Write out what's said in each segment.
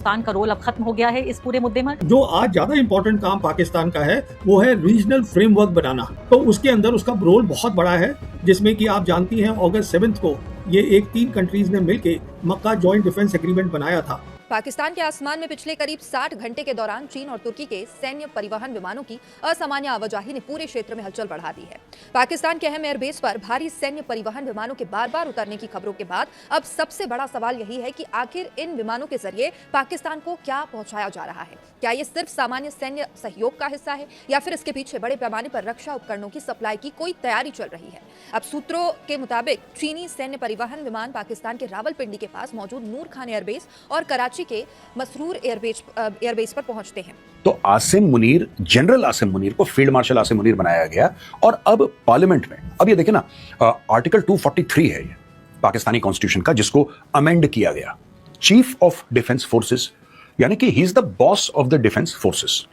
पाकिस्तान का रोल अब खत्म हो गया है इस पूरे मुद्दे में। जो आज ज्यादा इंपॉर्टेंट काम पाकिस्तान का है वो है रीजनल फ्रेमवर्क बनाना। तो उसके अंदर उसका रोल बहुत बड़ा है, जिसमें कि आप जानती हैं अगस्त 7 को ये 3 कंट्रीज ने मिलकर मक्का जॉइंट डिफेंस एग्रीमेंट बनाया था। पाकिस्तान के आसमान में पिछले करीब 60 घंटे के दौरान चीन और तुर्की के सैन्य परिवहन विमानों की असामान्य आवाजाही ने पूरे क्षेत्र में हलचल बढ़ा दी है। पाकिस्तान के अहम एयरबेस पर भारी सैन्य परिवहन विमानों के बार-बार उतरने की खबरों के बाद अब सबसे बड़ा सवाल यही है कि आखिर इन विमानों के जरिए पाकिस्तान को क्या पहुंचाया जा रहा है। क्या ये सिर्फ सामान्य सैन्य सहयोग का हिस्सा है या फिर इसके पीछे बड़े पैमाने पर रक्षा उपकरणों की सप्लाई की कोई तैयारी चल रही है। अब सूत्रों के मुताबिक चीनी सैन्य परिवहन विमान पाकिस्तान के रावलपिंडी के पास मौजूद नूर खान एयरबेस और कराची के मसरूर एयरबेस पर पहुंचते हैं। तो आसिम मुनीर, जनरल आसिम मुनीर को फील्ड मार्शल आसिम मुनीर बनाया गया और अब पार्लियामेंट में, अब ये देखिए ना, आर्टिकल 243 है ये पाकिस्तानी कॉन्स्टिट्यूशन का, जिसको अमेंड किया गया। चीफ ऑफ डिफेंस फोर्सेस, यानी कि he is the boss of the defence forces.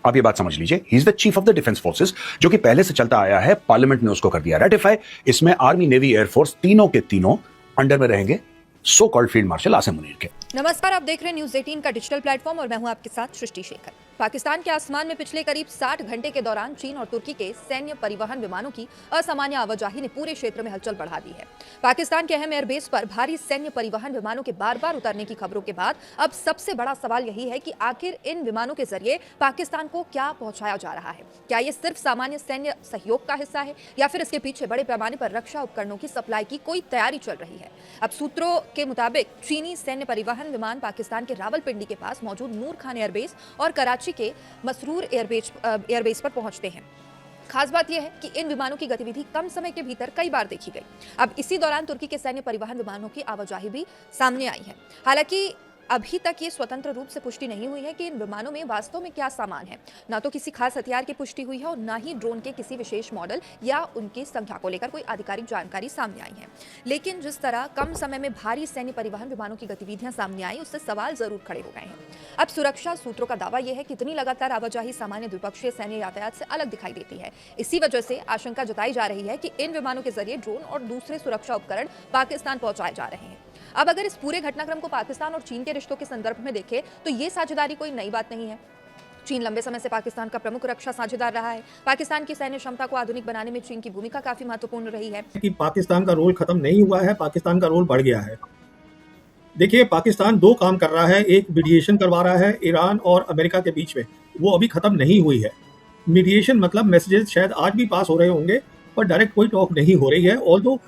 आप ये बात समझ लीजिए, he is the chief of the defence forces, जो कि पहले से चलता आया है। पार्लियामेंट ने उसको कर दिया रेटिफाई। इसमें आर्मी, नेवी, एयरफोर्स तीनों के तीनों अंडर में रहेंगे so called field marshal Asim Munir के। नमस्कार, आप देख रहे हैं न्यूज़ 18 का डिजिटल प्लेटफॉर्म और मैं हूं आपके साथ सृष्टि शेखर। पाकिस्तान के आसमान में पिछले करीब 60 घंटे के दौरान चीन और तुर्की के सैन्य परिवहन विमानों की असामान्य आवाजाही ने पूरे क्षेत्र में हलचल बढ़ा दी है। पाकिस्तान के अहम एयरबेस पर भारी सैन्य परिवहन विमानों के बार-बार उतरने की खबरों के बाद अब सबसे बड़ा सवाल यही है कि आखिर इन विमानों के जरिए पाकिस्तान को क्या पहुंचाया जा रहा है। क्या ये सिर्फ सामान्य सैन्य सहयोग का हिस्सा है या फिर इसके पीछे बड़े पैमाने पर रक्षा उपकरणों की सप्लाई की कोई तैयारी चल रही है। अब सूत्रों के मुताबिक चीनी सैन्य परिवहन विमान पाकिस्तान के रावलपिंडी के पास मौजूद नूर खान एयरबेस और कराची के मसरूर एयरबेस पर पहुंचते हैं। खास बात यह है कि इन विमानों की गतिविधि कम समय के भीतर कई बार देखी गई। अब इसी दौरान तुर्की के सैन्य परिवहन विमानों की आवाजाही भी सामने आई है। हालांकि अभी तक ये स्वतंत्र रूप से पुष्टि नहीं हुई है कि इन विमानों में वास्तव में क्या सामान है। ना तो किसी खास हथियार की पुष्टि हुई है और ना ही ड्रोन के किसी विशेष मॉडल या उनकी संख्या को लेकर कोई आधिकारिक जानकारी सामने आई है। लेकिन जिस तरह कम समय में भारी सैन्य परिवहन विमानों की गतिविधियां सामने आई, उससे सवाल जरूर खड़े हो गए हैं। अब सुरक्षा सूत्रों का दावा यह है कि इतनी लगातार आवाजाही सामान्य द्विपक्षीय सैन्य यातायात से अलग दिखाई देती है। इसी वजह से आशंका जताई जा रही है कि इन विमानों के जरिए ड्रोन और दूसरे सुरक्षा उपकरण पाकिस्तान पहुंचाए जा रहे हैं। अब अगर इस पूरे घटनाक्रम को पाकिस्तान और चीन के रिश्तों के संदर्भ में देखें तो ये साझेदारी कोई नई बात नहीं है। चीन लंबे समय से पाकिस्तान का प्रमुख रक्षा साझेदार रहा है। पाकिस्तान की सैन्य क्षमता को आधुनिक बनाने में चीन की भूमिका काफी महत्वपूर्ण रही है। कि पाकिस्तान का रोल खत्म नहीं हुआ है, पाकिस्तान का रोल बढ़ गया है। देखिए, पाकिस्तान 2 काम कर रहा है। एक, मीडिएशन करवा रहा है ईरान और अमेरिका के बीच में, वो अभी खत्म नहीं हुई है। मीडिएशन मतलब मैसेजेस शायद आज भी पास हो रहे होंगे, पर डायरेक्ट कोई टॉक नहीं हो रही है। Although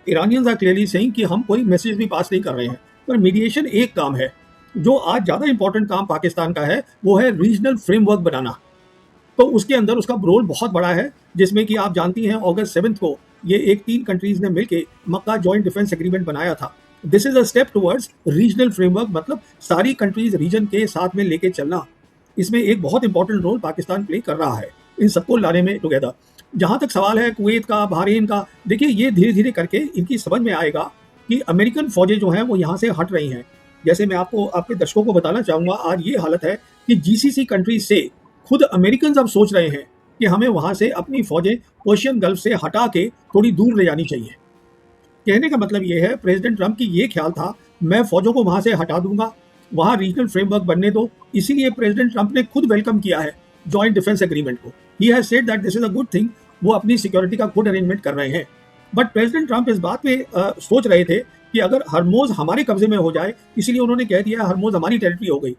Iranians are clearly saying कि हम कोई मैसेज भी पास नहीं कर रहे हैं, पर मीडिएशन एक काम है। जो आज ज़्यादा इंपॉर्टेंट काम पाकिस्तान का है वो है रीजनल फ्रेमवर्क बनाना। तो उसके अंदर उसका रोल बहुत बड़ा है, जिसमें कि आप जानती हैं अगस्त 7 को ये 3 कंट्रीज ने मिलकर मक्का जॉइंट डिफेंस एग्रीमेंट बनाया था। This is a step towards regional framework, मतलब सारी कंट्रीज रीजन के साथ में लेके चलना। इसमें एक बहुत इंपॉर्टेंट रोल पाकिस्तान प्ले कर रहा है इन सबको लाने में टुगेदर। जहाँ तक सवाल है कुवैत का, बहरीन का, देखिए ये धीरे धीरे करके इनकी समझ में आएगा कि अमेरिकन फौजें जो हैं वो यहाँ से हट रही हैं। जैसे मैं आपको, आपके दर्शकों को बताना चाहूँगा, आज ये हालत है कि जीसीसी कंट्रीज से खुद अमेरिकन अब सोच रहे हैं कि हमें वहाँ से अपनी फौजें पर्शियन गल्फ से हटा के थोड़ी दूर ले जानी चाहिए। कहने का मतलब ये है, प्रेसिडेंट ट्रंप की ये ख्याल था मैं फौजों को वहाँ से हटा दूंगा, वहाँ रीजनल फ्रेमवर्क बनने दो। इसीलिए प्रेसिडेंट ट्रंप ने खुद वेलकम किया है जॉइंट डिफेंस एग्रीमेंट को। He has said that this is a good thing. वो अपनी सिक्योरिटी का खुद अरेंजमेंट कर रहे हैं। बट प्रेसिडेंट ट्रंप इस बात पे सोच रहे थे कि अगर हरमोज हमारे कब्जे में हो जाए, इसलिए उन्होंने कह दिया हरमोज हमारी टेरिटरी हो गई,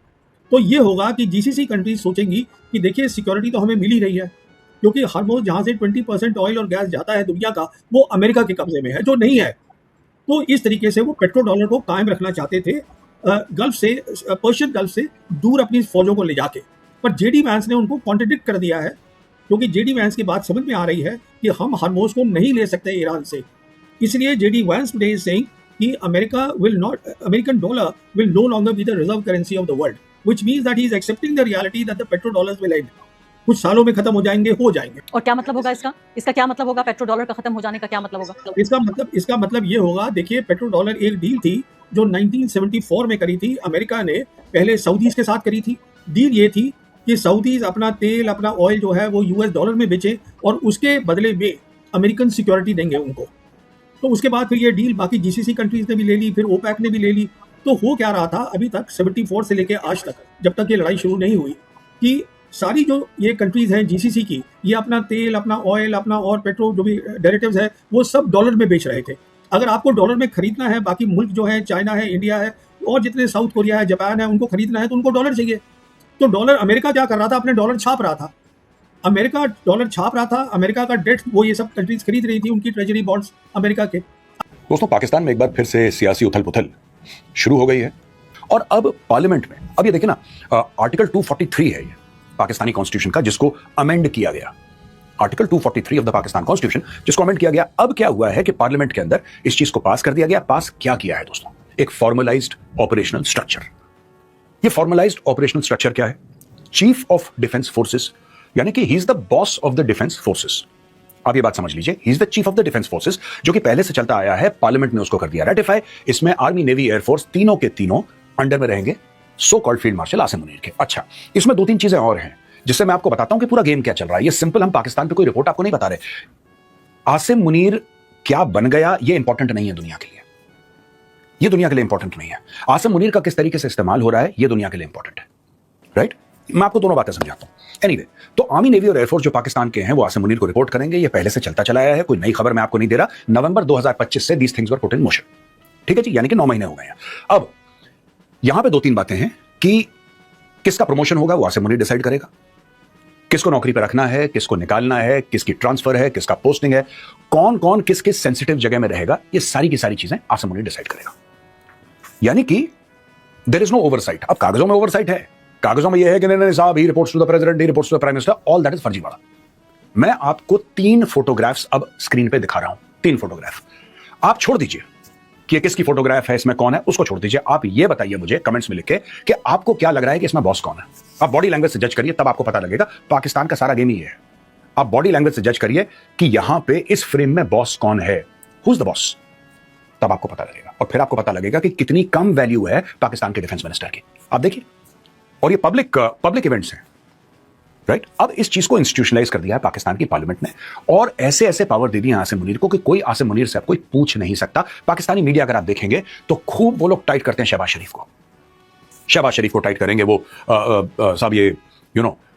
तो ये होगा कि जीसीसी कंट्रीज सोचेंगी कि देखिए सिक्योरिटी तो हमें मिल ही रही है, क्योंकि हरमोज जहाँ से 20% ऑयल और गैस जाता है दुनिया का, वो अमेरिका के कब्जे में है, जो नहीं है। तो इस तरीके से वो पेट्रो डॉलर को कायम रखना चाहते थे गल्फ से, पर्शियन गल्फ से दूर अपनी फौजों को ले जाके। पर जेडी वैंस ने उनको कॉन्ट्रडिक्ट कर दिया है, क्योंकि जेडी वैंस की बात समझ में आ रही है कि हम हरमोज को नहीं ले सकते ईरान से। इसलिए JD Vance today is saying कि American dollar will no longer be the reserve currency of the world, which means that he is accepting the reality that the petrodollars will end. कुछ सालों में खत्म हो जाएंगे। और क्या मतलब होगा इसका क्या मतलब होगा? पेट्रो डॉलर का खत्म हो जाने का क्या मतलब होगा? इसका मतलब ये होगा, देखिए पेट्रो डॉलर एक डील थी जो 1974 में करी थी अमेरिका ने, पहले सऊदीज के साथ करी थी। डील ये थी कि सऊदीज अपना तेल, अपना ऑयल जो है वो यूएस डॉलर में बेचे और उसके बदले में अमेरिकन सिक्योरिटी देंगे उनको। तो उसके बाद फिर ये डील बाकी जीसीसी कंट्रीज ने भी ले ली, फिर ओपेक ने भी ले ली। तो हो क्या रहा था अभी तक 74 से लेके आज तक, जब तक ये लड़ाई शुरू नहीं हुई, कि सारी जो ये कंट्रीज हैं जीसीसी की, ये अपना तेल, अपना ऑयल, अपना और पेट्रोल जो भी डेरिवेटिव्स है वो सब डॉलर में बेच रहे थे। अगर आपको डॉलर में खरीदना है, बाकी मुल्क जो है, चाइना है, इंडिया है और जितने साउथ कोरिया है, जापान है, उनको खरीदना है तो उनको डॉलर चाहिए। तो डॉलर अमेरिका क्या कर रहा था, अपने डॉलर छाप रहा था। अमेरिका डॉलर छाप रहा था, अमेरिका का डेट वो ये सब कंट्रीज खरीद रही थी, उनकी ट्रेजरी बॉन्ड्स अमेरिका के। दोस्तों, पाकिस्तान में एक बार फिर से सियासी उथल पुथल शुरू हो गई है और अब पार्लियामेंट में, अब ये देखिए ना, आर्टिकल 243 है ये पाकिस्तानी कॉन्स्टिट्यूशन का, जिसको अमेंड किया गया। Article 243 of the Pakistan constitution, जिसको अमेंड किया गया। अब क्या हुआ है कि पार्लियामेंट के अंदर इस चीज को पास कर दिया गया। पास क्या किया है दोस्तों? एक फॉर्मलाइज्ड ऑपरेशनल स्ट्रक्चर। ये फॉर्मलाइज्ड ऑपरेशनल स्ट्रक्चर क्या है? चीफ ऑफ डिफेंस फोर्सेस, यानी कि he is the boss of the defence forces. आप ये बात समझ लीजिए, he is the chief of the defence forces, जो कि पहले से चलता आया है। पार्लियामेंट ने उसको कर दिया रेटिफाई। इसमें आर्मी, नेवी, एयरफोर्स तीनों के तीनों अंडर में रहेंगे so called field marshal Asim Munir के। अच्छा, इसमें 2-3 चीजें और हैं जिससे मैं आपको बताता हूं कि पूरा गेम क्या चल रहा है। ये सिंपल, हम पाकिस्तान पे कोई रिपोर्ट आपको नहीं बता रहे। आसिम मुनीर क्या बन गया ये इंपॉर्टेंट नहीं है दुनिया के लिए, ये दुनिया के लिए इंपॉर्टेंट नहीं है। आसिम मुनीर का किस तरीके से इस्तेमाल हो रहा है ये दुनिया के लिए इंपॉर्टेंट है, राइट? मैं आपको दोनों बातें समझाता हूं। एनीवे, तो आर्मी, नेवी और एयरफोर्स जो पाकिस्तान के हैं वो आसिम मुनीर को रिपोर्ट करेंगे। ये पहले से चलता चला आया है, कोई नई खबर मैं आपको नहीं दे रहा। नवंबर 2025 से these things were put in motion, ठीक है जी, यानी कि 9 महीने हो गए हैं। अब यहां पे 2-3 बातें हैं कि किसका प्रमोशन होगा वो आसिम मुनीर डिसाइड करेगा, किसको नौकरी पर रखना है, किसको निकालना है, किसकी ट्रांसफर है, किसका पोस्टिंग है, कौन कौन किस किस सेंसिटिव जगह में रहेगा, ये सारी की सारी चीजें आसिम मुनीर डिसाइड करेगा। यानी कि देयर इज नो ओवरसाइट। अब कागजों में ओवरसाइट है, कागजों में यह है कि नहीं साहब, he reports to the president, he reports to the prime minister, all that is फर्जीवाड़ा। मैं आपको 3 फोटोग्राफ्स अब स्क्रीन पे दिखा रहा हूं, 3 फोटोग्राफ। आप छोड़ दीजिए कि किसकी फोटोग्राफ है, इसमें कौन है, उसको छोड़ दीजिए। आप ये बताइए मुझे कमेंट्स में लिख के कि आपको क्या लग रहा है कि इसमें बॉस कौन है। आप बॉडी लैंग्वेज से जज करिए, तब आपको पता लगेगा। पाकिस्तान का सारा गेम ही है। आप बॉडी लैंग्वेज से जज करिए कि यहां पे इस फ्रेम में बॉस कौन है, हु इज द बॉस, तब आपको पता लगेगा। और फिर आपको पता लगेगा कि कितनी कम वैल्यू है पाकिस्तान के डिफेंस मिनिस्टर की। आप देखिए, और ये पब्लिक इवेंट्स हैं, राइट? अब इस चीज को इंस्टीट्यूशनलाइज कर दिया है पाकिस्तान की पार्लियामेंट ने, और ऐसे ऐसे पावर दे दिए आसिम मुनीर को कि कोई आसिम मुनीर से कोई पूछ नहीं सकता। पाकिस्तानी मीडिया अगर आप देखेंगे तो खूब वो लोग टाइट करते हैं शहबाज शरीफ को। शहबाज शरीफ को टाइट करेंगे वो, साहब ये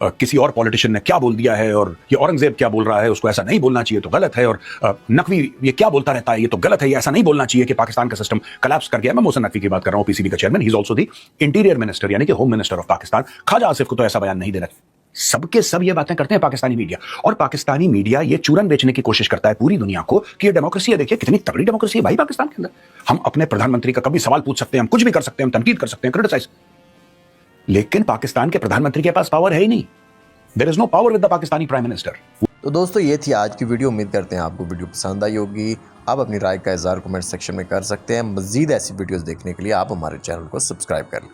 किसी और पॉलिटिशियन ने क्या बोल दिया है, और ये औरंगजेब क्या बोल रहा है, उसको ऐसा नहीं बोलना चाहिए तो गलत है, और नकवी ये क्या बोलता रहता है ये तो गलत है, ये ऐसा नहीं बोलना चाहिए कि पाकिस्तान का सिस्टम कोलैप्स कर गया। मैं मोहसिन नकवी की बात कर रहा हूं, पीसीबी का chairman, he is also the interior minister, यानी कि home minister of Pakistan. Khawaja Asif को तो ऐसा बयान नहीं देना। सबके सब ये बातें करते हैं पाकिस्तानी मीडिया, और पाकिस्तानी मीडिया ये चूरन बेचने की कोशिश करता है पूरी दुनिया को कि ये डेमोक्रेसी है, देखिए कितनी तगड़ी डेमोक्रेसी है भाई पाकिस्तान के अंदर। हम अपने प्रधानमंत्री का कभी सवाल पूछ सकते हैं, हम कुछ भी कर सकते हैं, हम तनकीद कर सकते हैं, क्रिटिसाइज। लेकिन पाकिस्तान के प्रधानमंत्री के पास पावर है ही नहीं। There is no power with the Pakistani prime minister. तो दोस्तों, ये थी आज की वीडियो। उम्मीद करते हैं आपको वीडियो पसंद आई होगी। आप अपनी राय का इज़हार कमेंट सेक्शन में कर सकते हैं। मज़ीद ऐसी वीडियोस देखने के लिए आप हमारे चैनल को सब्सक्राइब कर लें।